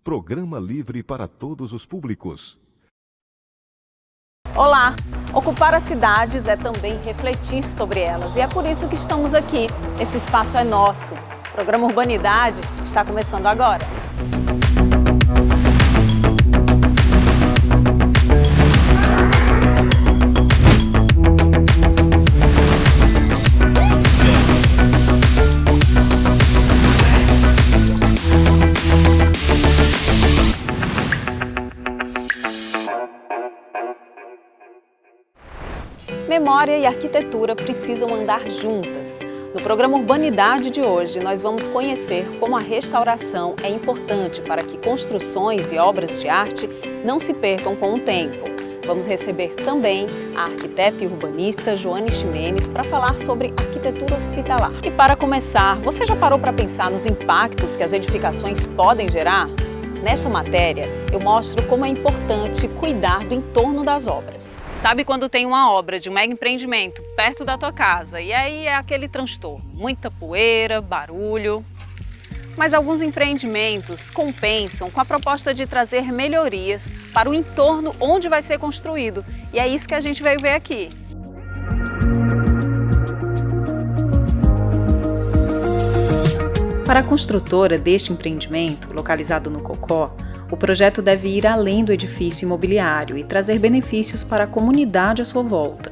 Programa livre para todos os públicos. Olá! Ocupar as cidades é também refletir sobre elas e é por isso que estamos aqui. Esse espaço é nosso. O programa Urbanidade está começando agora. Memória e arquitetura precisam andar juntas. No programa Urbanidade de hoje, nós vamos conhecer como a restauração é importante para que construções e obras de arte não se percam com o tempo. Vamos receber também a arquiteta e urbanista Joane Ximenes para falar sobre arquitetura hospitalar. E para começar, você já parou para pensar nos impactos que as edificações podem gerar? Nesta matéria, eu mostro como é importante cuidar do entorno das obras. Sabe quando tem uma obra de um mega empreendimento perto da tua casa e aí é aquele transtorno, muita poeira, barulho. Mas alguns empreendimentos compensam com a proposta de trazer melhorias para o entorno onde vai ser construído. E é isso que a gente veio ver aqui. Para a construtora deste empreendimento, localizado no Cocó, o projeto deve ir além do edifício imobiliário e trazer benefícios para a comunidade à sua volta.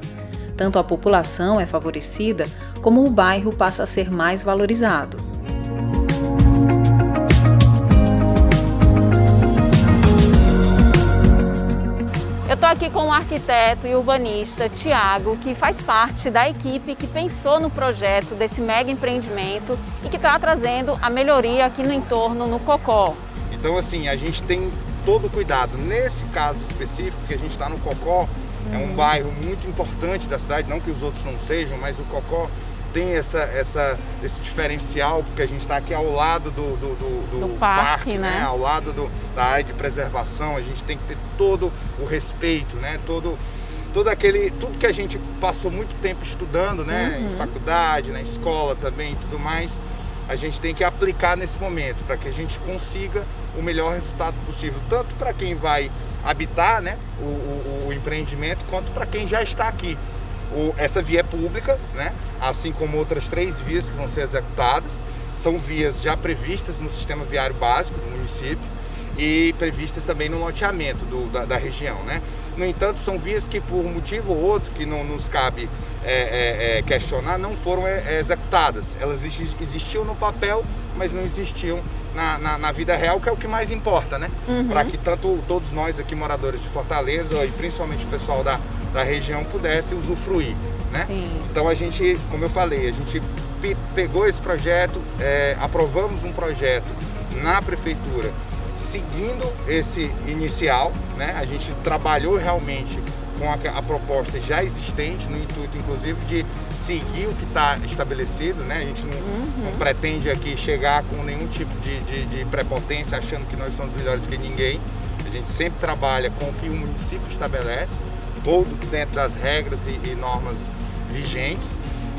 Tanto a população é favorecida, como o bairro passa a ser mais valorizado. Eu estou aqui com o arquiteto e urbanista Tiago, que faz parte da equipe que pensou no projeto desse mega empreendimento e que está trazendo a melhoria aqui no entorno, no Cocó. Então, assim, a gente tem todo o cuidado. Nesse caso específico, que a gente está no Cocó, é um bairro muito importante da cidade, não que os outros não sejam, mas o Cocó tem esse diferencial, porque a gente está aqui ao lado do parque, né? Ao lado da área de preservação. A gente tem que ter todo o respeito, né? Tudo que a gente passou muito tempo estudando, né? Em faculdade, na escola também e tudo mais, a gente tem que aplicar nesse momento para que a gente consiga o melhor resultado possível, tanto para quem vai habitar, né, o empreendimento, quanto para quem já está aqui. Essa via é pública, né, assim como outras 3 vias que vão ser executadas, são vias já previstas no sistema viário básico do município e previstas também no loteamento da região, né. No entanto, são vias que, por um motivo ou outro, que não nos cabe questionar, não foram executadas. Elas existiam no papel, mas não existiam na vida real, que é o que mais importa, né? Para que tanto todos nós aqui, moradores de Fortaleza, e principalmente o pessoal da região, pudesse usufruir, né? Então a gente, como eu falei, a gente pegou esse projeto, aprovamos um projeto na prefeitura, seguindo esse inicial, né? A gente trabalhou realmente com a proposta já existente, no intuito, inclusive, de seguir o que está estabelecido, né? A gente não pretende aqui chegar com nenhum tipo de prepotência, achando que nós somos melhores que ninguém. A gente sempre trabalha com o que o município estabelece, todo dentro das regras e normas vigentes.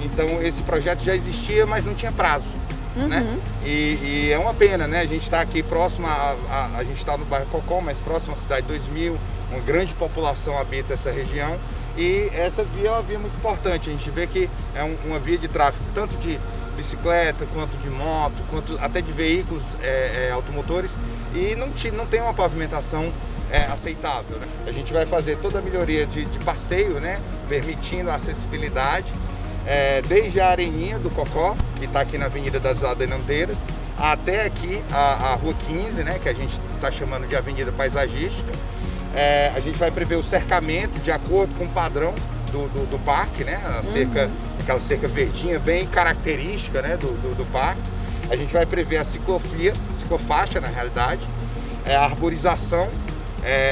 Então, esse projeto já existia, mas não tinha prazo. Né? E é uma pena, né? A gente está aqui próximo, a gente está no bairro Cocó, mas próximo à cidade 2000, uma grande população habita essa região e essa via é uma via muito importante. A gente vê que é uma via de tráfego tanto de bicicleta, quanto de moto, quanto até de veículos automotores e não tem uma pavimentação aceitável, né? A gente vai fazer toda a melhoria de passeio, né? Permitindo a acessibilidade. Desde a areninha do Cocó, que está aqui na Avenida das Adenanteiras, até aqui a Rua 15, né, que a gente está chamando de Avenida Paisagística. A gente vai prever o cercamento de acordo com o padrão do parque, né, aquela cerca verdinha bem característica, né, do parque. A gente vai prever a ciclofaixa na realidade, a arborização.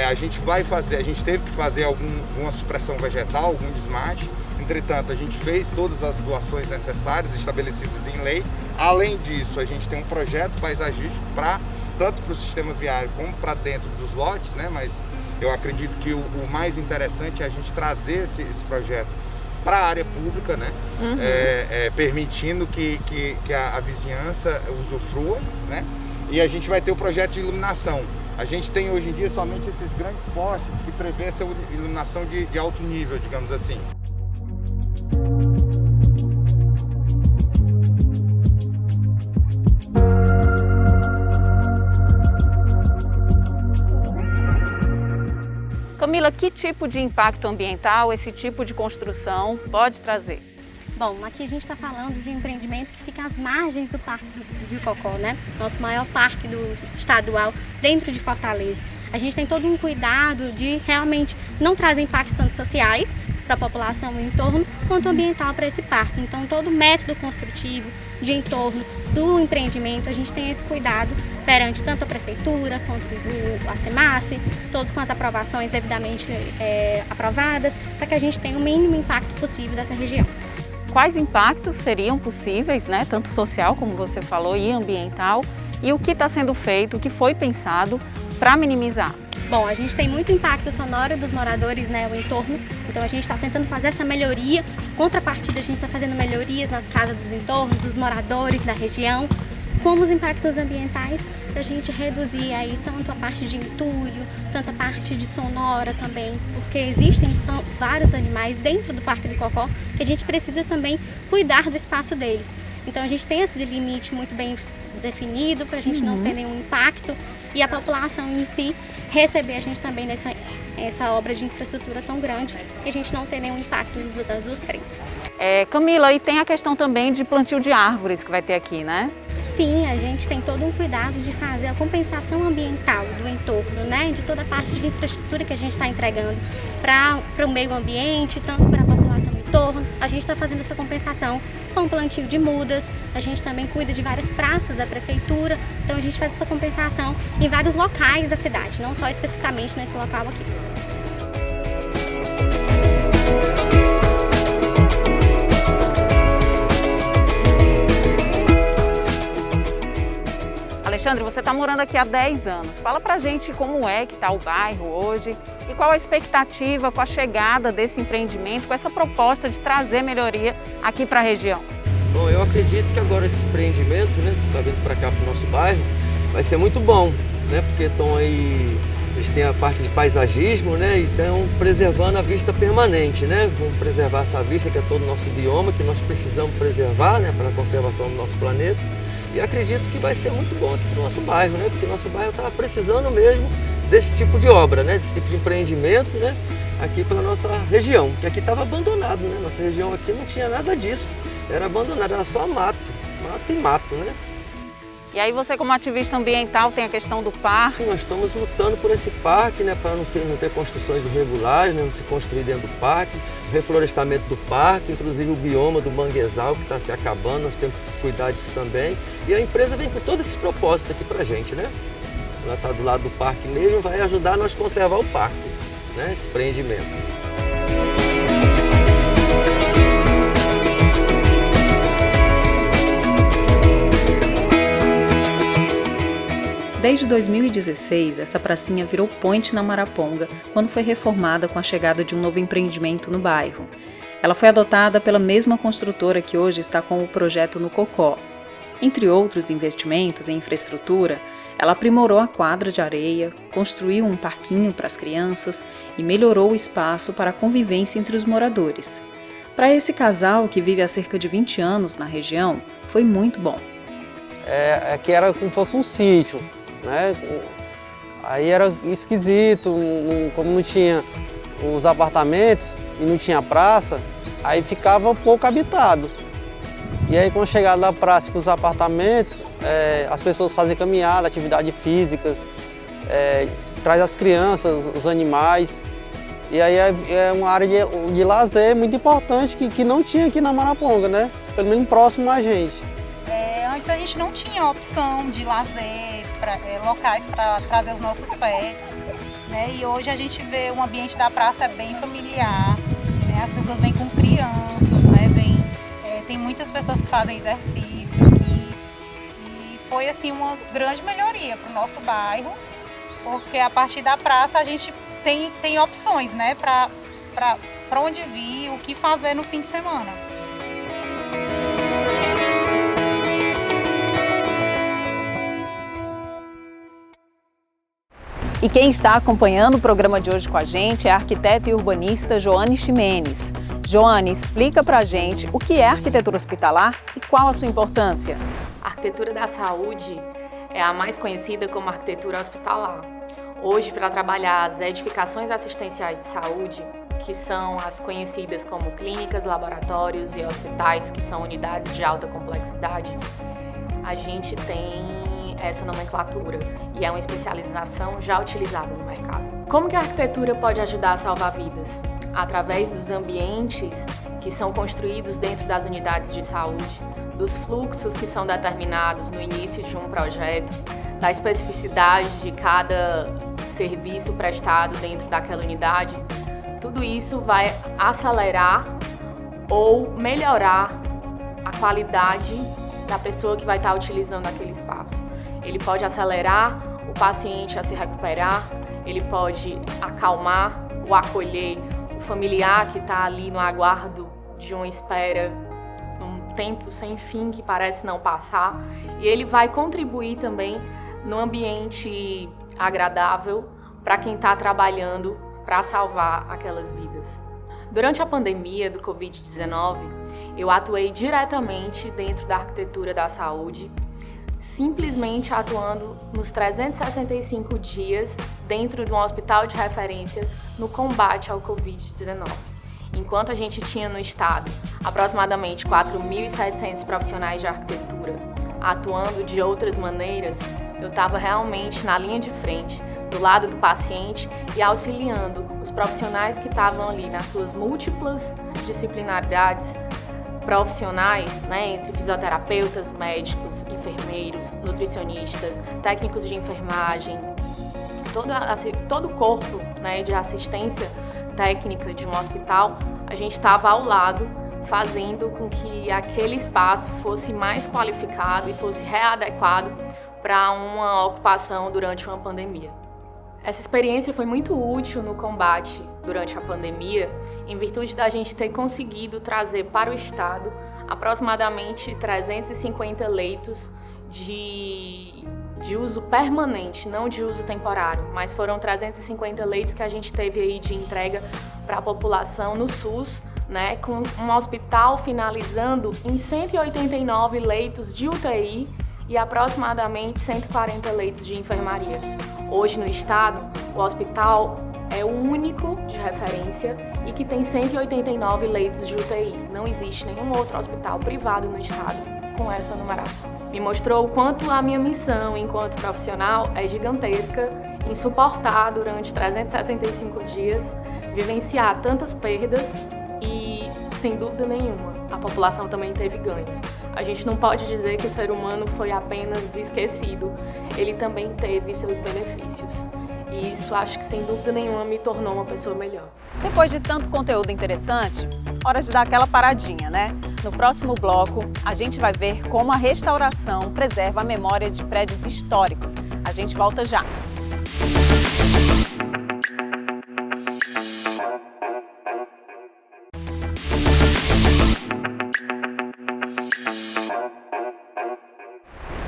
A gente teve que fazer alguma supressão vegetal, algum desmate. Entretanto, a gente fez todas as doações necessárias estabelecidas em lei. Além disso, a gente tem um projeto paisagístico tanto para o sistema viário como para dentro dos lotes, né? Mas eu acredito que o mais interessante é a gente trazer esse projeto para a área pública, né? Permitindo que a vizinhança usufrua, né? e a gente vai ter o projeto de iluminação. A gente tem hoje em dia somente esses grandes postes que prevê essa iluminação de alto nível, digamos assim. Camila, que tipo de impacto ambiental esse tipo de construção pode trazer? Bom, aqui a gente está falando de um empreendimento que fica às margens do Parque de Cocó, né? Nosso maior parque estadual dentro de Fortaleza. A gente tem todo um cuidado de realmente não trazer impactos tanto sociais para a população no entorno, quanto ambiental para esse parque. Então, todo o método construtivo de entorno do empreendimento, a gente tem esse cuidado perante tanto a Prefeitura quanto a SEMASSE, todos com as aprovações devidamente aprovadas, para que a gente tenha o mínimo impacto possível dessa região. Quais impactos seriam possíveis, né, tanto social, como você falou, e ambiental, e o que está sendo feito, o que foi pensado para minimizar? Bom, a gente tem muito impacto sonoro dos moradores, né, o entorno, então a gente está tentando fazer essa melhoria. Contrapartida, a gente está fazendo melhorias nas casas dos entornos, dos moradores da região, como os impactos ambientais, da gente reduzir aí tanto a parte de entulho, tanto a parte de sonora também, porque existem vários animais dentro do Parque do Cocó que a gente precisa também cuidar do espaço deles. Então a gente tem esse limite muito bem definido para a gente não ter nenhum impacto e a população em si receber a gente também nessa obra de infraestrutura tão grande e a gente não ter nenhum impacto das duas frentes. Camila, e tem a questão também de plantio de árvores que vai ter aqui, né? Sim, a gente tem todo um cuidado de fazer a compensação ambiental do entorno, né? De toda a parte de infraestrutura que a gente está entregando para o meio ambiente, tanto para a população do entorno. A gente está fazendo essa compensação com o plantio de mudas, a gente também cuida de várias praças da prefeitura, então a gente faz essa compensação em vários locais da cidade, não só especificamente nesse local aqui. Alexandre, você está morando aqui há 10 anos. Fala pra gente como é que está o bairro hoje e qual a expectativa com a chegada desse empreendimento, com essa proposta de trazer melhoria aqui para a região. Bom, eu acredito que agora esse empreendimento, né, que está vindo para cá, para o nosso bairro, vai ser muito bom, né, porque estão aí, eles têm a parte de paisagismo, né, e estão preservando a vista permanente, né, vamos preservar essa vista que é todo o nosso bioma, que nós precisamos preservar, né, para a conservação do nosso planeta. E acredito que vai ser muito bom aqui para o nosso bairro, né? Porque o nosso bairro está precisando mesmo desse tipo de obra, né? Desse tipo de empreendimento, né? Aqui pela nossa região, que aqui estava abandonado, né? Nossa região aqui não tinha nada disso, era abandonado, era só mato e mato, né? E aí você, como ativista ambiental, tem a questão do parque. Sim, nós estamos lutando por esse parque, né, para não ter construções irregulares, né, não se construir dentro do parque, o reflorestamento do parque, inclusive o bioma do manguezal que está se acabando, nós temos que cuidar disso também. E a empresa vem com todo esse propósito aqui para a gente, né? Ela está do lado do parque mesmo, vai ajudar nós a conservar o parque, né, esse empreendimento. Desde 2016, essa pracinha virou point na Maraponga, quando foi reformada com a chegada de um novo empreendimento no bairro. Ela foi adotada pela mesma construtora que hoje está com o projeto no Cocó. Entre outros investimentos em infraestrutura, ela aprimorou a quadra de areia, construiu um parquinho para as crianças e melhorou o espaço para a convivência entre os moradores. Para esse casal, que vive há cerca de 20 anos na região, foi muito bom. Que era como se fosse um sítio, né? Aí era esquisito, como não tinha os apartamentos e não tinha praça, aí ficava pouco habitado. E aí quando chegava da praça com os apartamentos, as pessoas fazem caminhada, atividades físicas, traz as crianças, os animais. E aí é uma área de lazer muito importante que não tinha aqui na Maraponga, né? Pelo menos próximo a gente. Antes a gente não tinha opção de lazer, locais para trazer os nossos pets, né? E hoje a gente vê o ambiente da praça bem familiar, né? As pessoas vêm com crianças, né? Tem muitas pessoas que fazem exercício aqui e foi assim uma grande melhoria para o nosso bairro, porque a partir da praça a gente tem opções, né? Para onde vir, o que fazer no fim de semana. E quem está acompanhando o programa de hoje com a gente é a arquiteta e urbanista Joane Ximenes. Joane, explica pra gente o que é arquitetura hospitalar e qual a sua importância. A arquitetura da saúde é a mais conhecida como arquitetura hospitalar. Hoje, para trabalhar as edificações assistenciais de saúde, que são as conhecidas como clínicas, laboratórios e hospitais, que são unidades de alta complexidade, a gente tem essa nomenclatura e é uma especialização já utilizada no mercado. Como que a arquitetura pode ajudar a salvar vidas? Através dos ambientes que são construídos dentro das unidades de saúde, dos fluxos que são determinados no início de um projeto, da especificidade de cada serviço prestado dentro daquela unidade, tudo isso vai acelerar ou melhorar a qualidade da pessoa que vai estar utilizando aquele espaço. Ele pode acelerar o paciente a se recuperar, ele pode acalmar ou acolher o familiar que está ali no aguardo de uma espera, num tempo sem fim que parece não passar, e ele vai contribuir também no ambiente agradável para quem está trabalhando para salvar aquelas vidas. Durante a pandemia do Covid-19, eu atuei diretamente dentro da arquitetura da saúde, simplesmente atuando nos 365 dias dentro de um hospital de referência no combate ao Covid-19. Enquanto a gente tinha no estado aproximadamente 4.700 profissionais de arquitetura atuando de outras maneiras, eu estava realmente na linha de frente, do lado do paciente e auxiliando os profissionais que estavam ali nas suas múltiplas disciplinaridades profissionais, entre fisioterapeutas, médicos, enfermeiros, nutricionistas, técnicos de enfermagem, todo o corpo de assistência técnica de um hospital, a gente estava ao lado, fazendo com que aquele espaço fosse mais qualificado e fosse readequado para uma ocupação durante uma pandemia. Essa experiência foi muito útil no combate durante a pandemia, em virtude da gente ter conseguido trazer para o Estado aproximadamente 350 leitos de uso permanente, não de uso temporário, mas foram 350 leitos que a gente teve aí de entrega para a população no SUS, com um hospital finalizando em 189 leitos de UTI e aproximadamente 140 leitos de enfermaria. Hoje no estado, o hospital é o único de referência e que tem 189 leitos de UTI. Não existe nenhum outro hospital privado no estado com essa numeração. Me mostrou o quanto a minha missão enquanto profissional é gigantesca em suportar durante 365 dias, vivenciar tantas perdas e, sem dúvida nenhuma, a população também teve ganhos. A gente não pode dizer que o ser humano foi apenas esquecido, ele também teve seus benefícios. E isso, acho que sem dúvida nenhuma, me tornou uma pessoa melhor. Depois de tanto conteúdo interessante, hora de dar aquela paradinha, No próximo bloco, a gente vai ver como a restauração preserva a memória de prédios históricos. A gente volta já.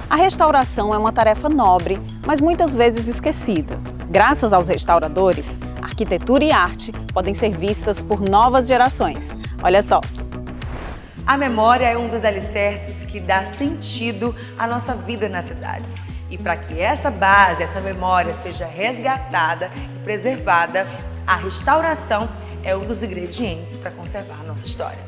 A restauração é uma tarefa nobre, mas muitas vezes esquecida. Graças aos restauradores, arquitetura e arte podem ser vistas por novas gerações. Olha só. A memória é um dos alicerces que dá sentido à nossa vida nas cidades. E para que essa base, essa memória seja resgatada e preservada, a restauração é um dos ingredientes para conservar a nossa história.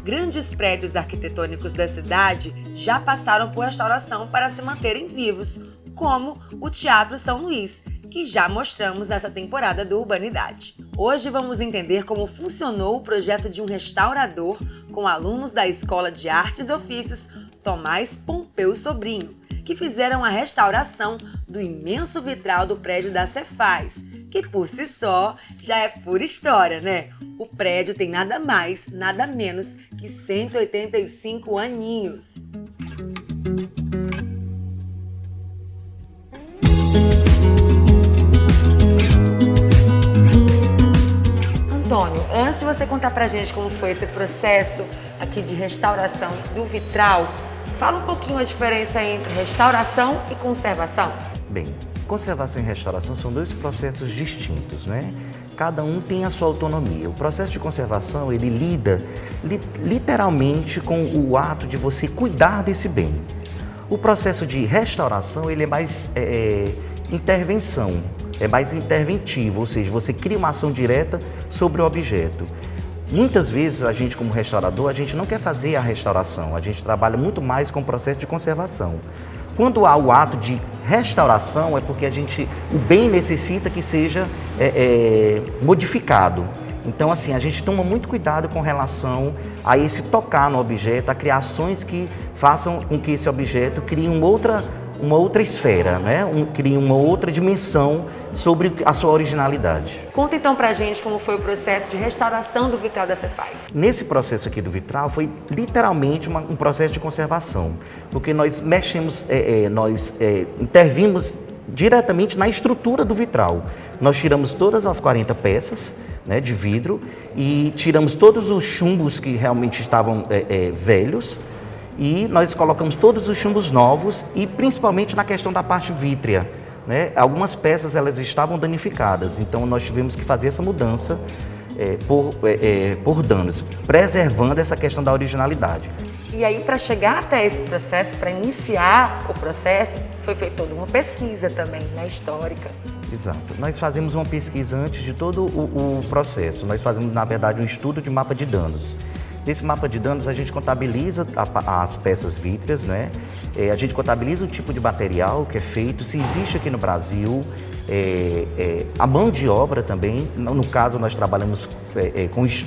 Grandes prédios arquitetônicos da cidade já passaram por restauração para se manterem vivos, como o Teatro São Luís, que já mostramos nessa temporada do Urbanidade. Hoje vamos entender como funcionou o projeto de um restaurador com alunos da Escola de Artes e Ofícios Tomás Pompeu Sobrinho, que fizeram a restauração do imenso vitral do prédio da Cefaz, que por si só já é pura história, O prédio tem nada mais, nada menos que 185 aninhos. Antônio, antes de você contar pra gente como foi esse processo aqui de restauração do vitral, fala um pouquinho a diferença entre restauração e conservação. Bem, conservação e restauração são dois processos distintos, né? Cada um tem a sua autonomia. O processo de conservação, ele lida literalmente com o ato de você cuidar desse bem. O processo de restauração, ele é mais intervenção, é mais interventivo, ou seja, você cria uma ação direta sobre o objeto. Muitas vezes a gente, como restaurador, a gente não quer fazer a restauração, a gente trabalha muito mais com o processo de conservação. Quando há o ato de restauração, é porque o bem necessita que seja modificado. Então, assim, a gente toma muito cuidado com relação a esse tocar no objeto, a criações que façam com que esse objeto crie uma outra esfera, né? Crie uma outra dimensão sobre a sua originalidade. Conta então pra gente como foi o processo de restauração do vitral da Cefaz. Nesse processo aqui do vitral foi literalmente um processo de conservação, porque nós intervimos diretamente na estrutura do vitral. Nós tiramos todas as 40 peças, né, de vidro e tiramos todos os chumbos que realmente estavam velhos, e nós colocamos todos os chumbos novos e principalmente na questão da parte vítrea, né? Algumas peças elas estavam danificadas, então nós tivemos que fazer essa mudança por danos, preservando essa questão da originalidade. E aí, para chegar até esse processo, para iniciar o processo, foi feita toda uma pesquisa também, né, histórica. Exato. Nós fazemos uma pesquisa antes de todo o processo. Nós fazemos, na verdade, um estudo de mapa de danos. Nesse mapa de danos, a gente contabiliza as peças vítreas, né? A gente contabiliza o tipo de material que é feito, se existe aqui no Brasil, a mão de obra também. No caso, nós trabalhamos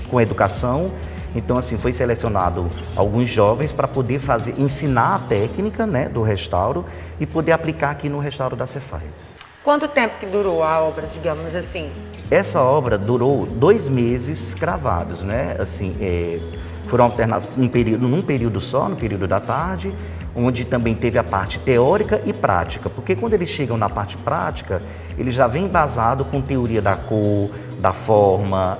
com educação. Então, assim, foi selecionado alguns jovens para poder ensinar a técnica, né, do restauro e poder aplicar aqui no restauro da Cefaz. Quanto tempo que durou a obra, digamos assim? Essa obra durou 2 meses cravados, né? Assim, foram alternados num período só, no período da tarde, onde também teve a parte teórica e prática, porque quando eles chegam na parte prática, eles já vêm embasado com teoria da cor, da forma,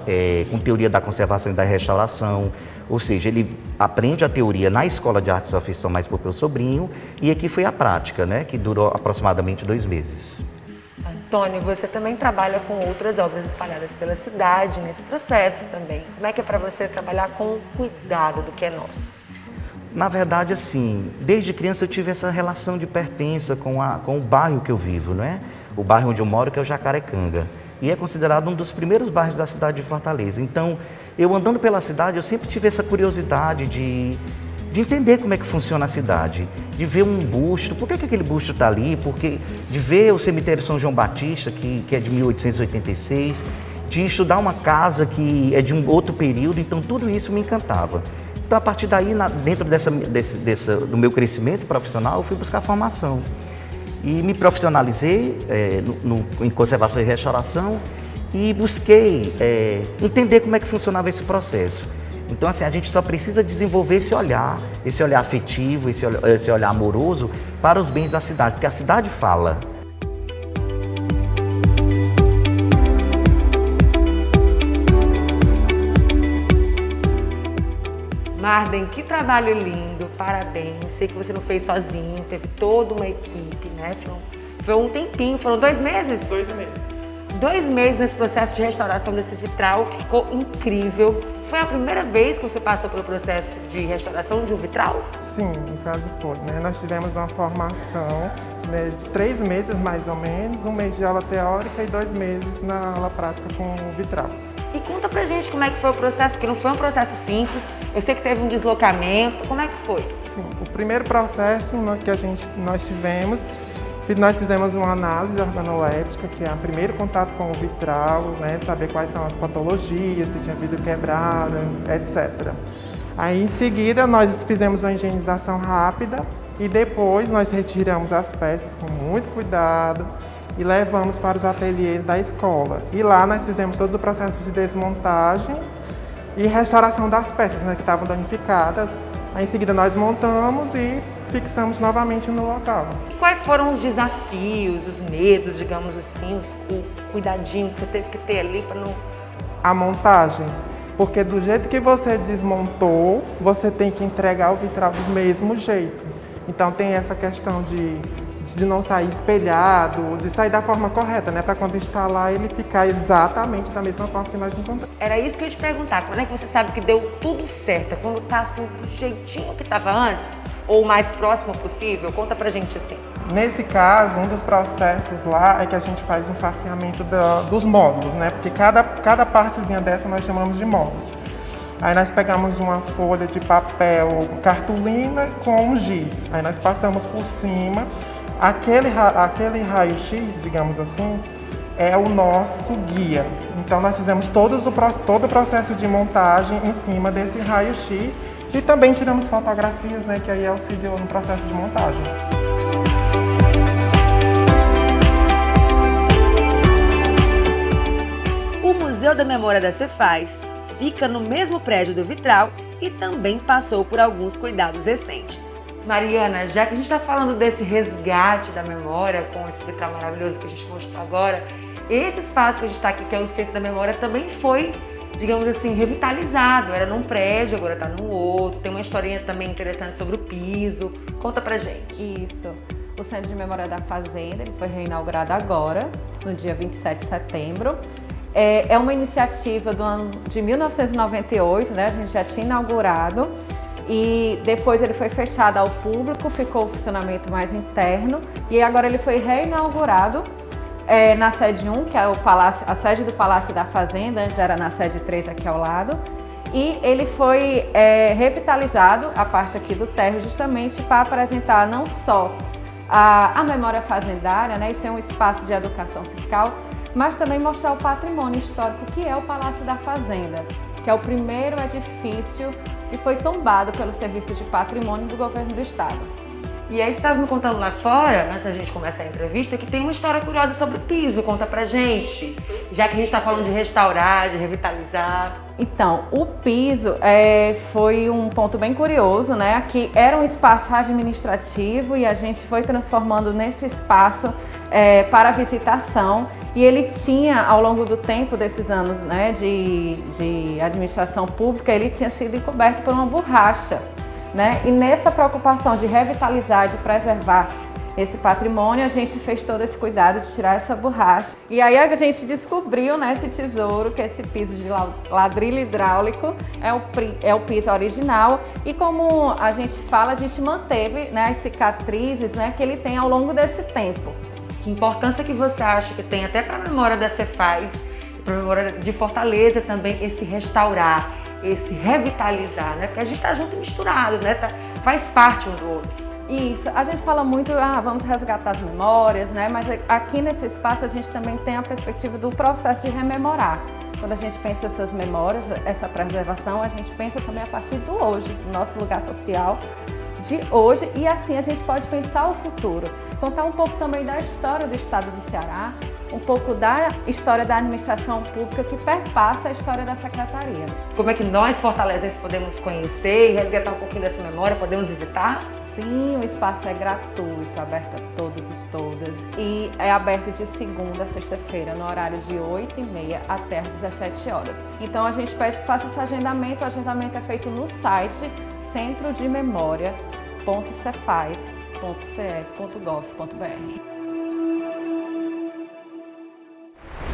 com teoria da conservação e da restauração, ou seja, ele aprende a teoria na Escola de Artes Oficiais por meu sobrinho, e aqui foi a prática, né, que durou aproximadamente 2 meses. Antônio, você também trabalha com outras obras espalhadas pela cidade, nesse processo também. Como é que é para você trabalhar com cuidado do que é nosso? Na verdade, assim, desde criança eu tive essa relação de pertença com o bairro que eu vivo, né? O bairro onde eu moro, que é o Jacarecanga. E é considerado um dos primeiros bairros da cidade de Fortaleza. Então, eu andando pela cidade, eu sempre tive essa curiosidade de entender como é que funciona a cidade, de ver um busto, por que aquele busto está ali, de ver o cemitério São João Batista, que é de 1886, de estudar uma casa que é de um outro período, então tudo isso me encantava. Então, a partir daí, dentro do meu crescimento profissional, eu fui buscar formação. E me profissionalizei em conservação e restauração e busquei entender como é que funcionava esse processo. Então, assim, a gente só precisa desenvolver esse olhar afetivo, esse olhar amoroso para os bens da cidade, porque a cidade fala. Marden, que trabalho lindo, parabéns. Sei que você não fez sozinho, teve toda uma equipe, né? Foi um tempinho, foram 2 meses? 2 meses. 2 meses nesse processo de restauração desse vitral, que ficou incrível. Foi a primeira vez que você passou pelo processo de restauração de um vitral? Sim, no caso foi, né? Nós tivemos uma formação, né, de 3 meses mais ou menos, 1 mês de aula teórica e 2 meses na aula prática com o vitral. E conta pra gente como é que foi o processo, porque não foi um processo simples, eu sei que teve um deslocamento, como é que foi? Sim, o primeiro processo que nós tivemos, nós fizemos uma análise organoléptica, que é o primeiro contato com o vitral, né, saber quais são as patologias, se tinha vidro quebrado, etc. Aí, em seguida, nós fizemos uma higienização rápida e depois nós retiramos as peças com muito cuidado e levamos para os ateliês da escola. E lá nós fizemos todo o processo de desmontagem e restauração das peças, né, que estavam danificadas. Aí, em seguida, nós montamos e fixamos novamente no local. Quais foram os desafios, os medos, digamos assim, o cuidadinho que você teve que ter ali para não... A montagem, porque do jeito que você desmontou, você tem que entregar o vitral do mesmo jeito. Então tem essa questão de de não sair espelhado, de sair da forma correta, né? Para quando instalar ele ficar exatamente da mesma forma que nós encontramos. Era isso que eu ia te perguntar, quando é que você sabe que deu tudo certo? É quando tá assim do jeitinho que estava antes? Ou o mais próximo possível? Conta pra gente assim. Nesse caso, um dos processos lá é que a gente faz um faceamento dos módulos, né? Porque cada partezinha dessa nós chamamos de módulos. Aí nós pegamos uma folha de papel, cartolina com um giz. Aí nós passamos por cima. Aquele raio-x, digamos assim, é o nosso guia. Então nós fizemos todo o processo de montagem em cima desse raio-x e também tiramos fotografias, né, que aí auxiliou no processo de montagem. O Museu da Memória da Cefaz fica no mesmo prédio do vitral e também passou por alguns cuidados recentes. Mariana, já que a gente está falando desse resgate da memória com esse vitral maravilhoso que a gente mostrou agora, esse espaço que a gente está aqui, que é o Centro da Memória, também foi, digamos assim, revitalizado. Era num prédio, agora está num outro. Tem uma historinha também interessante sobre o piso. Conta pra gente. Isso. O Centro de Memória da Fazenda, ele foi reinaugurado agora, no dia 27 de setembro. É uma iniciativa do ano de 1998, né? A gente já tinha inaugurado e depois ele foi fechado ao público, ficou o funcionamento mais interno e agora ele foi reinaugurado na sede 1, que é a sede do Palácio da Fazenda, antes era na sede 3 aqui ao lado. E ele foi revitalizado, a parte aqui do térreo, justamente para apresentar não só a memória fazendária, né? Isso é um espaço de educação fiscal, mas também mostrar o patrimônio histórico que é o Palácio da Fazenda, que é o primeiro edifício que foi tombado pelo Serviço de Patrimônio do Governo do Estado. E aí você estava me contando lá fora, antes da gente começar a entrevista, que tem uma história curiosa sobre o piso. Conta pra gente. Já que a gente está falando de restaurar, de revitalizar. Então, o piso foi um ponto bem curioso, né? Aqui era um espaço administrativo e a gente foi transformando nesse espaço para visitação. E ele tinha, ao longo do tempo desses anos, né, de administração pública, ele tinha sido encoberto por uma borracha, né? E nessa preocupação de revitalizar, de preservar esse patrimônio, a gente fez todo esse cuidado de tirar essa borracha. E aí a gente descobriu, né, esse tesouro, que é esse piso de ladrilho hidráulico, é o piso original. E como a gente fala, a gente manteve, né, as cicatrizes, né, que ele tem ao longo desse tempo. Que importância que você acha que tem até para a memória da Cefaz, para a memória de Fortaleza também, esse restaurar, esse revitalizar, né? Porque a gente está junto e misturado, né? Faz parte um do outro. Isso, a gente fala muito, vamos resgatar as memórias, né? Mas aqui nesse espaço a gente também tem a perspectiva do processo de rememorar. Quando a gente pensa essas memórias, essa preservação, a gente pensa também a partir do hoje, do nosso lugar social de hoje, e assim a gente pode pensar o futuro. Contar um pouco também da história do estado do Ceará, um pouco da história da administração pública que perpassa a história da secretaria. Como é que nós, fortalezenses, podemos conhecer e resgatar um pouquinho dessa memória? Podemos visitar? Sim, o espaço é gratuito, aberto a todos e todas. E é aberto de segunda a sexta-feira, no horário de 8h30 até às 17 horas. Então a gente pede que faça esse agendamento. O agendamento é feito no site centrodememoria.cefaz.ce.gov.br.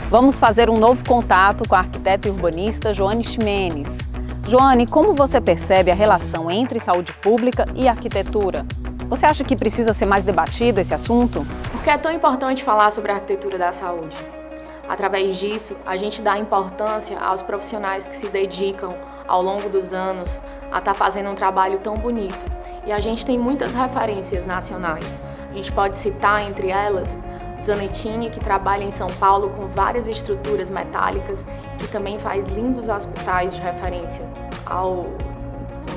Vamos fazer um novo contato com a arquiteta e urbanista Joane Ximenes. Joane, como você percebe a relação entre saúde pública e arquitetura? Você acha que precisa ser mais debatido esse assunto? Por que é tão importante falar sobre a arquitetura da saúde? Através disso, a gente dá importância aos profissionais que se dedicam ao longo dos anos a estar fazendo um trabalho tão bonito. E a gente tem muitas referências nacionais. A gente pode citar entre elas Zanettini, que trabalha em São Paulo com várias estruturas metálicas e também faz lindos hospitais de referência no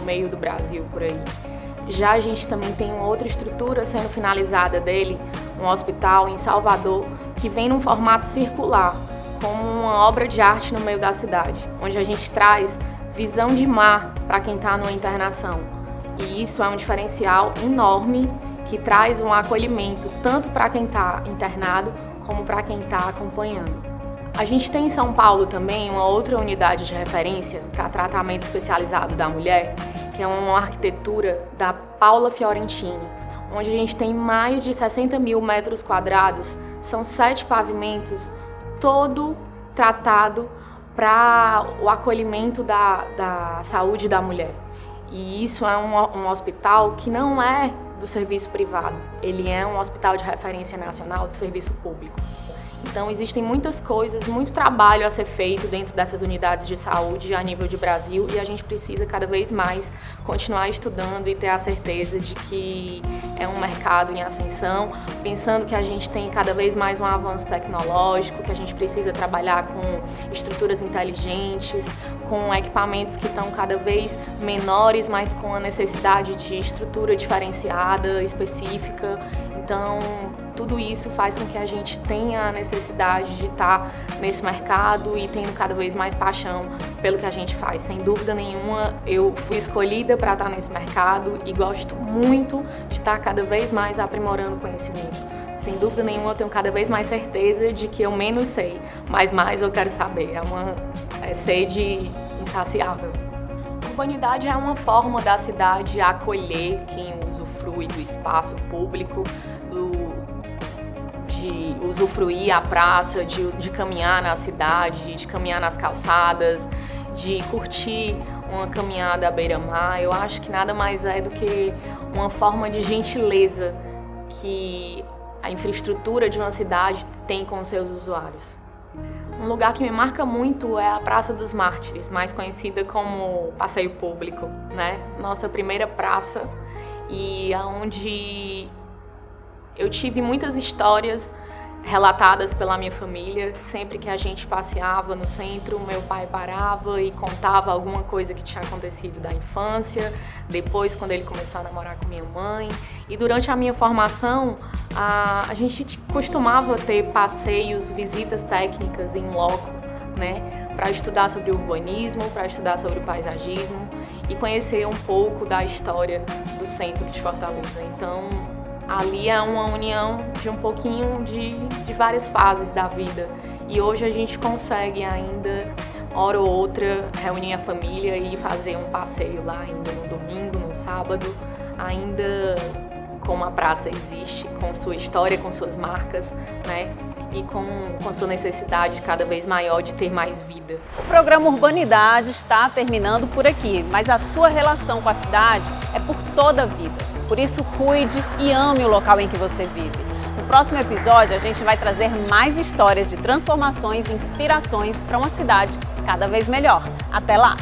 meio do Brasil, por aí. Já a gente também tem uma outra estrutura sendo finalizada dele, um hospital em Salvador, que vem num formato circular, como uma obra de arte no meio da cidade, onde a gente traz visão de mar para quem está numa internação. E isso é um diferencial enorme que traz um acolhimento tanto para quem está internado como para quem está acompanhando. A gente tem em São Paulo também uma outra unidade de referência para tratamento especializado da mulher, que é uma arquitetura da Paula Fiorentini, onde a gente tem mais de 60 mil metros quadrados, são 7 pavimentos, todo tratado para o acolhimento da saúde da mulher. E isso é um hospital que não é do serviço privado, ele é um hospital de referência nacional do serviço público. Então existem muitas coisas, muito trabalho a ser feito dentro dessas unidades de saúde a nível de Brasil e a gente precisa cada vez mais continuar estudando e ter a certeza de que é um mercado em ascensão, pensando que a gente tem cada vez mais um avanço tecnológico, que a gente precisa trabalhar com estruturas inteligentes, com equipamentos que estão cada vez menores, mas com a necessidade de estrutura diferenciada, específica. Então, tudo isso faz com que a gente tenha a necessidade de estar nesse mercado e tendo cada vez mais paixão pelo que a gente faz. Sem dúvida nenhuma, eu fui escolhida para estar nesse mercado e gosto muito de estar cada vez mais aprimorando o conhecimento. Sem dúvida nenhuma, eu tenho cada vez mais certeza de que eu menos sei, mas mais eu quero saber. É uma sede insaciável. A urbanidade é uma forma da cidade acolher quem usufrui do espaço público, de usufruir a praça, de caminhar na cidade, de caminhar nas calçadas, de curtir uma caminhada à beira-mar. Eu acho que nada mais é do que uma forma de gentileza que a infraestrutura de uma cidade tem com os seus usuários. Um lugar que me marca muito é a Praça dos Mártires, mais conhecida como Passeio Público, né? Nossa primeira praça, e onde eu tive muitas histórias relatadas pela minha família. Sempre que a gente passeava no centro, meu pai parava e contava alguma coisa que tinha acontecido da infância, depois quando ele começou a namorar com minha mãe. E durante a minha formação, a gente costumava ter passeios, visitas técnicas em loco, né, para estudar sobre o urbanismo, para estudar sobre o paisagismo e conhecer um pouco da história do centro de Fortaleza. Então, ali é uma união de um pouquinho de várias fases da vida. E hoje a gente consegue ainda, hora ou outra, reunir a família e fazer um passeio lá ainda no domingo, no sábado, ainda como a praça existe, com sua história, com suas marcas, né? E com sua necessidade cada vez maior de ter mais vida. O programa Urbanidade está terminando por aqui, mas a sua relação com a cidade é por toda a vida. Por isso, cuide e ame o local em que você vive. No próximo episódio, a gente vai trazer mais histórias de transformações e inspirações para uma cidade cada vez melhor. Até lá!